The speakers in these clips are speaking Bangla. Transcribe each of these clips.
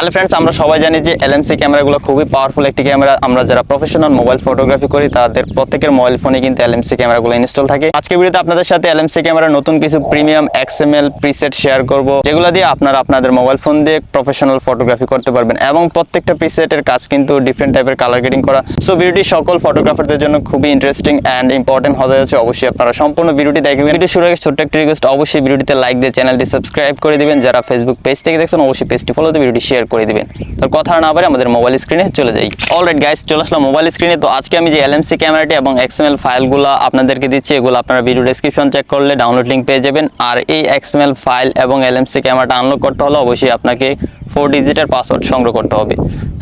হ্যালো ফ্রেন্ডস, আমরা সবাই জানি যে এলএমসি ক্যামেরাগুলো খুবই পাওয়ারফুল একটি ক্যামেরা। আমরা যারা প্রফেশনাল মোবাইল ফটোগ্রাফি করি তাদের প্রত্যেকের মোবাইল ফোনে কিন্তু এলএমসি ক্যামেরাগুলো ইনস্টল থাকে। আজকের ভিডিওতে আপনাদের সাথে এলএমসি ক্যামেরার নতুন কিছু প্রিমিয়াম এক্সএমএল প্রিসেট শেয়ার করব, যেগুলো দিয়ে আপনারা আপনাদের মোবাইল ফোন দিয়ে প্রফেশনাল ফটোগ্রাফি করতে পারবেন। এবং প্রত্যেকটা প্রিসেটের কাজ কিন্তু ডিফারেন্ট টাইপের কালার গ্রেডিং করা। সো ভিডিওটি সকল ফটোগ্রাফারদের জন্য খুবই ইন্টারেস্টিং অ্যান্ড ইম্পর্টেন্ট হতে যাচ্ছে। অবশ্যই আপনারা সম্পূর্ণ ভিডিওটি দেখবেন। ভিডিও শুরু আগে ছোট্ট একটা রিকোয়েস্ট, অবশ্যই ভিডিওটিতে লাইক দিয়ে চ্যানেলটি সাবস্ক্রাইব করে দিবেন। যারা ফেসবুক পেজ থেকে দেখছেন অবশ্যই পেজটি ফলো দিয়ে ভিডিওটি শেয়ার করে দিবেন। তো কথা না বলে আমাদের মোবাইল স্ক্রিনে চলে যাই। অলরাইট গাইস, চলে আসলাম মোবাইল স্ক্রিনে। তো আজকে আমি যে এলএমসি ক্যামেরাটি এবং এক্সএমএল ফাইলগুলো আপনাদেরকে দিচ্ছি, এগুলো আপনারা ভিডিও ডেসক্রিপশন চেক করলে ডাউনলোড লিঙ্ক পেয়ে যাবেন। আর এই এক্সএমএল ফাইল এবং এলএমসি ক্যামেরাটা আনলক করতে হলে অবশ্যই আপনাকে 4 ডিজিটের পাসওয়ার্ড সংগ্রহ করতে হবে।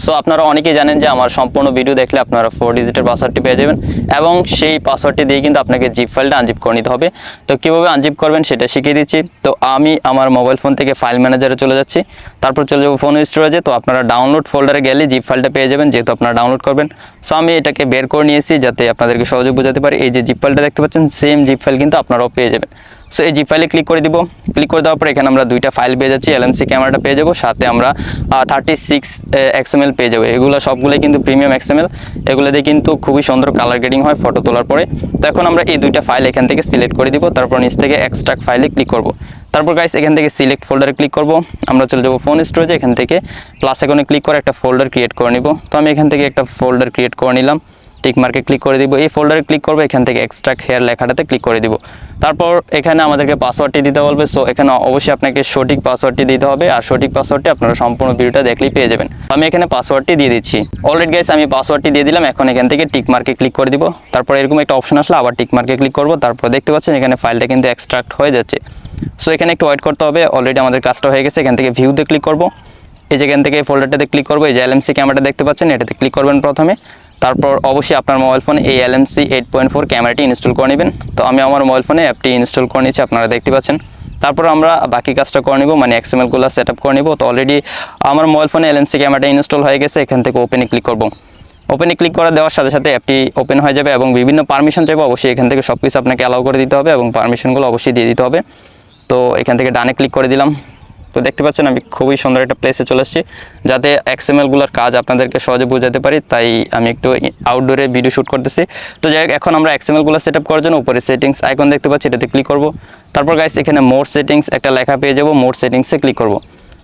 সো আপনারা অনেকেই জানেন যে আমার সম্পূর্ণ ভিডিও দেখলে আপনারা 4 ডিজিটের পাসওয়ার্ডটি পেয়ে যাবেন এবং সেই পাসওয়ার্ডটি দিয়ে কিন্তু আপনাকে জিপ ফাইলটা আনজিপ করে নিতে হবে। তো কীভাবে আনজিপ করবেন সেটা শিখিয়ে দিচ্ছি। তো আমি আমার মোবাইল ফোন থেকে ফাইল ম্যানেজারে চলে যাচ্ছি, তারপর চলে যাবো ফোন স্টোরেজে। তো আপনারা ডাউনলোড ফোল্ডারে গেলে জিপ ফাইলটা পেয়ে যাবেন, যেহেতু আপনারা ডাউনলোড করবেন। সো আমি এটাকে বের করে নিয়েছি যাতে আপনাদেরকে সহজে বোঝাতে পারি। এই যে জিপ ফাইলটা দেখতে পাচ্ছেন, সেম জিপ ফাইল কিন্তু আপনারাও পেয়ে যাবেন। সো এই জিপ ফাইলে ক্লিক করে দিব। ক্লিক করে দেওয়ার পর এখানে আমরা দুইটা ফাইল পেয়ে যাচ্ছি, এলএমসি ক্যামেরাটা পেয়ে যাবো, সাথে আমরা 36 এক্সএমএল পেয়ে যাবো। এগুলো সবগুলোই কিন্তু প্রিমিয়াম এক্সএমএল। এগুলো দিয়ে কিন্তু খুবই সুন্দর কালার গ্রেডিং হয় ফটো তোলার পরে। তো এখন আমরা এই দুইটা ফাইল এখান থেকে সিলেক্ট করে দিব, তারপর নিচ থেকে এক্সট্রাক্ট ফাইলে ক্লিক করব। তারপর গাইস এখান থেকে সিলেক্ট ফোল্ডারে ক্লিক করব। আমরা চলে যাবো ফোন স্টোরেজে, এখান থেকে প্লাস আইকনে ক্লিক করে একটা ফোল্ডার ক্রিয়েট করে নিব। তো আমি এখান থেকে একটা ফোল্ডার ক্রিয়েট করে নিলাম, টিক মার্কে ক্লিক করে দিব। এই ফোল্ডারে ক্লিক করবো, এখান থেকে এক্সট্রাক্ট হেয়ার লেখাটাতে ক্লিক করে দিব। তারপর এখানে আমাদেরকে পাসওয়ার্ডটি দিতে বলবে। সো এখানে অবশ্যই আপনাকে সঠিক পাসওয়ার্ডটি দিতে হবে, আর সঠিক পাসওয়ার্ডটি আপনারা সম্পূর্ণ ভিডিওটা দেখলেই পেয়ে যাবেন। আমি এখানে পাসওয়ার্ডটি দিয়ে দিচ্ছি। অলরেডি গাইস আমি পাসওয়ার্ডটি দিয়ে দিলাম। এখন এখান থেকে টিক মার্কে ক্লিক করে দিব। তারপর এরকম একটা অপশন আসলে আবার টিক মার্কে ক্লিক করব। তারপর দেখতে পাচ্ছেন এখানে ফাইলটা কিন্তু এক্সট্রাক্ট হয়ে যাচ্ছে। সো এখানে একটু ওয়েট করতে হবে। অলরেডি আমাদের কাজটা হয়ে গেছে। এখান থেকে ভিউতে ক্লিক করব। এই যেখান থেকে ফোল্ডারটাতে ক্লিক করবো, এই যে এলএমসি ক্যামেরাটা দেখতে পাচ্ছেন এটাতে ক্লিক করবেন প্রথমে। তারপর অবশ্যই আপনার মোবাইল ফোনে এই এলএমসি 8.4 ক্যামেরাটি ইনস্টল করে নেবেন। তো আমি আমার মোবাইল ফোনে অ্যাপটি ইনস্টল করে নিচ্ছি, আপনারা দেখতে পাচ্ছেন। তারপর আমরা বাকি কাজটা করে নিব, মানে এক্সএমএলগুলো সেট আপ করে নিব। তো অলরেডি আমার মোবাইল ফোনে এলএমসি ক্যামেরাটা ইনস্টল হয়ে গেছে। এখান থেকে ওপেনে ক্লিক করব। ওপেনে ক্লিক করে দেওয়ার সাথে সাথে অ্যাপটি ওপেন হয়ে যাবে এবং বিভিন্ন পারমিশন চাইবে। অবশ্যই এখান থেকে সব কিছু আপনাকে অ্যালাউ করে দিতে হবে এবং পারমিশনগুলো অবশ্যই দিয়ে দিতে হবে। তো এখান থেকে ডানে ক্লিক করে দিলাম। তো দেখতে পাচ্ছেন আমি খুবই সুন্দর একটা প্লেসে চলে এসেছি, যাতে এক্সএমএলগুলোর কাজ আপনাদেরকে সহজে বোঝাতে পারি, তাই আমি একটু আউটডোরে ভিডিও শ্যুট করতেছি। তো যাই হোক, এখন আমরা এক্সএমএলগুলো সেট আপ করার জন্য উপরে সেটিংস আইকন দেখতে পাচ্ছি, এটাতে ক্লিক করব। তারপর গাইস এখানে মোর সেটিংস একটা লেখা পেয়ে যাবো, মোর সেটিংসে ক্লিক করব।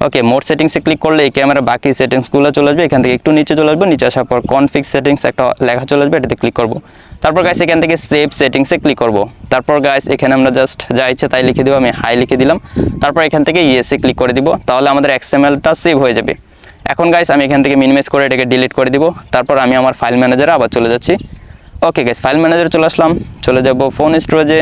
ওকে, মোর সেটিংসে ক্লিক করলে এই ক্যামেরা বাকি সেটিংসগুলো চলে আসবে। এখান থেকে একটু নিচে চলে আসবে, নিচে আসার পর কনফিগ সেটিংস একটা লেখা চলে আসবে, এটাতে ক্লিক করব। তারপর গাইস এখান থেকে সেভ সেটিংসে ক্লিক করব। তারপর গাইস এখানে আমরা জাস্ট যা ইচ্ছে তাই লিখে দেবো, আমি হাই লিখে দিলাম। তারপর এখান থেকে ইয়েসে ক্লিক করে দিব, তাহলে আমাদের এক্সএমএলটা সেভ হয়ে যাবে। এখন গাইস আমি এখান থেকে মিনিমাইজ করে এটাকে ডিলিট করে দিব। তারপর আমি আমার ফাইল ম্যানেজারে আবার চলে যাচ্ছি। ওকে গাইস, ফাইল ম্যানেজারে চলে আসলাম, চলে যাব ফোন স্টোরেজে।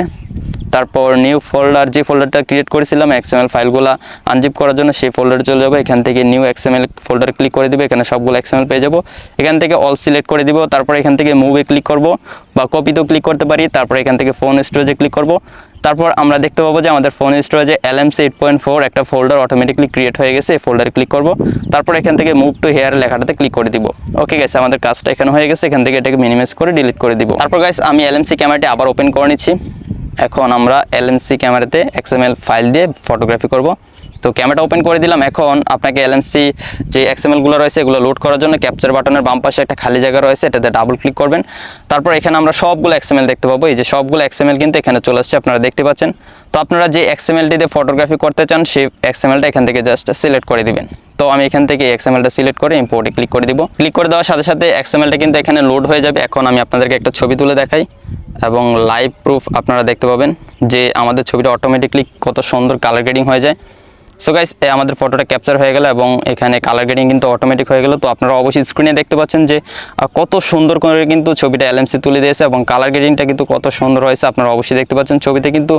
তারপর নিউ ফোল্ডার, যে ফোল্ডারটা ক্রিয়েট করেছিলাম এক্সএমএল ফাইলগুলো আনজিপ করার জন্য, সেই ফোল্ডারে চলে যাবো। এখান থেকে নিউ এক্সএমএল ফোল্ডারে ক্লিক করে দিব, এখানে সবগুলো এক্সএমএল পেয়ে যাবো। এখান থেকে অল সিলেক্ট করে দিব। তারপর এখান থেকে মুভে ক্লিক করব বা কপিতেও ক্লিক করতে পারি। তারপর এখান থেকে ফোন স্টোরেজে ক্লিক করব। তারপর আমরা দেখতে পাবো যে আমাদের ফোন স্টোরেজে এলএমসি 8.4 একটা ফোল্ডার অটোমেটিকলি ক্রিয়েট হয়ে গেছে। এই ফোল্ডারে ক্লিক করব। তারপর এখান থেকে মুভ টু হেয়ার লেখাটাতে ক্লিক করে দিব। ওকে গাইস, আমাদের কাজটা এখানে হয়ে গেছে। এখান থেকে এটাকে মিনিমাইজ করে ডিলিট করে দিব। তারপর গাইস আমি এলএমসি ক্যামেরাটি আবার ওপেন করে নিচ্ছি। এখন আমরা এলএমসি ক্যামেরাতে এক্সএমএল ফাইল দিয়ে ফটোগ্রাফি করব। তো ক্যামেরাটা ওপেন করে দিলাম। এখন আপনাকে এলএমসি যে এক্সএমএলগুলো রয়েছে এগুলো লোড করার জন্য ক্যাপচার বাটনের বাম পাশে একটা খালি জায়গা রয়েছে, এটাতে ডাবল ক্লিক করবেন। তারপর এখানে আমরা সবগুলো এক্সএমএল দেখতে পাবো। এই যে সবগুলো এক্সএমএল কিন্তু এখানে চলে আসছে, আপনারা দেখতে পাচ্ছেন। তো আপনারা যে এক্সএমএলটি দিয়ে ফটোগ্রাফি করতে চান সেই এক্সএমএলটা এখান থেকে জাস্ট সিলেক্ট করে দিবেন। তো আমি এখান থেকে এক্সএমএলটা সিলেক্ট করে ইম্পোর্টে ক্লিক করে দিব। ক্লিক করে দেওয়ার সাথে সাথে এক্সএমএলটা কিন্তু এখানে লোড হয়ে যাবে। এখন আমি আপনাদেরকে একটা ছবি তুলে দেখাই এবং লাইভ প্রুফ আপনারা দেখতে পাবেন যে আমাদের ছবিটা অটোমেটিকলি কত সুন্দর কালার গ্রেডিং হয়ে যায়। সো গাইস আমাদের ফটোটা ক্যাপচার হয়ে গেল এবং এখানে কালার গ্রেডিং কিন্তু অটোমেটিক হয়ে গেল। তো আপনারা অবশ্যই স্ক্রিনে দেখতে পাচ্ছেন যে কত সুন্দর করে কিন্তু ছবিটা এলএমসি তুলে দিয়েছে এবং কালার গ্রেডিংটা কিন্তু কত সুন্দর হয়েছে। আপনারা অবশ্যই দেখতে পাচ্ছেন ছবিতে কিন্তু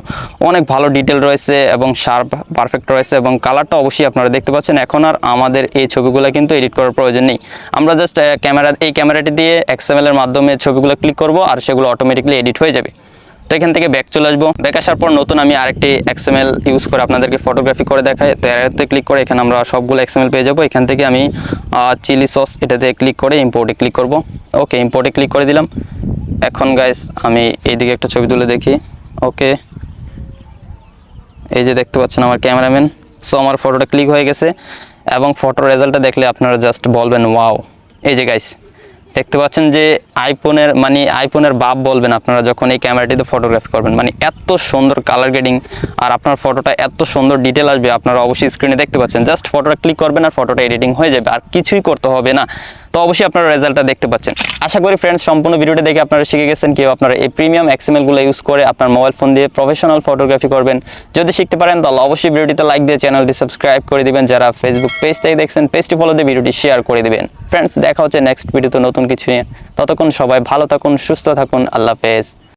অনেক ভালো ডিটেল রয়েছে এবং শার্প পারফেক্ট রয়েছে এবং কালারটা অবশ্যই আপনারা দেখতে পাচ্ছেন। এখন আর আমাদের এই ছবিগুলো কিন্তু এডিট করার প্রয়োজন নেই। আমরা জাস্ট এই ক্যামেরাটি দিয়ে এক্সএমএল এর মাধ্যমে ছবিগুলো ক্লিক করব আর সেগুলো অটোমেটিকলি এডিট হয়ে যাবে। তো এখান থেকে ব্যাক চলে আসবো। ব্যাক আসার পর নতুন আমি আরেকটি এক্সএমএল ইউজ করে আপনাদেরকে ফটোগ্রাফি করে দেখাই। তো এতে ক্লিক করে এখানে আমরা সবগুলো এক্সএমএল পেয়ে যাবো। এখান থেকে আমি চিলি সস এটাতে ক্লিক করে ইম্পোর্টে ক্লিক করব। ওকে, ইম্পোর্টে ক্লিক করে দিলাম। এখন গাইস আমি এইদিকে একটা ছবি তুলে দেখি। ওকে, এই যে দেখতে পাচ্ছেন আমার ক্যামেরাম্যান। সো আমার ফটোটা ক্লিক হয়ে গেছে। এবং ফটো রেজাল্টটা দেখলে আপনারা জাস্ট বলবেন ওয়াও। এই যে গাইস দেখতে পাচ্ছেন যে আইফোনের বাপ বলবেন আপনারা যখন এই ক্যামেরাটিতে ফটোগ্রাফি করবেন, মানে এত সুন্দর কালার গ্রেডিং আর আপনার ফটোটা এত সুন্দর ডিটেল আসবে। আপনারা অবশ্যই স্ক্রিনে দেখতে পাচ্ছেন, জাস্ট ফটোটা ক্লিক করবেন আর ফটোটা এডিটিং হয়ে যাবে, আর কিছুই করতে হবে না। তো অবশ্যই আপনারা রেজাল্টটা দেখতে পাচ্ছেন। আশা করি ফ্রেন্ডস সম্পূর্ণ ভিডিওটা দেখে আপনারা শিখে গেছেন কেউ আপনারা এই প্রিমিয়াম এক্সএমএলগুলো ইউজ করে আপনার মোবাইল ফোন দিয়ে প্রফেশনাল ফটোগ্রাফি করবেন। যদি শিখতে পারেন তাহলে অবশ্যই ভিডিওটিতে লাইক দিয়ে চ্যানেলটি সাবস্ক্রাইব করে দিবেন। যারা ফেসবুক পেজ থেকে দেখছেন পেজটি ফলো দিয়ে ভিডিওটি শেয়ার করে দিবেন। ফ্রেন্ডস দেখা হচ্ছে নেক্সট ভিডিওতে নতুন কিছু নিয়ে। ততক্ষণ সবাই ভালো থাকুন, সুস্থ থাকুন, আল্লাহ হাফেজ।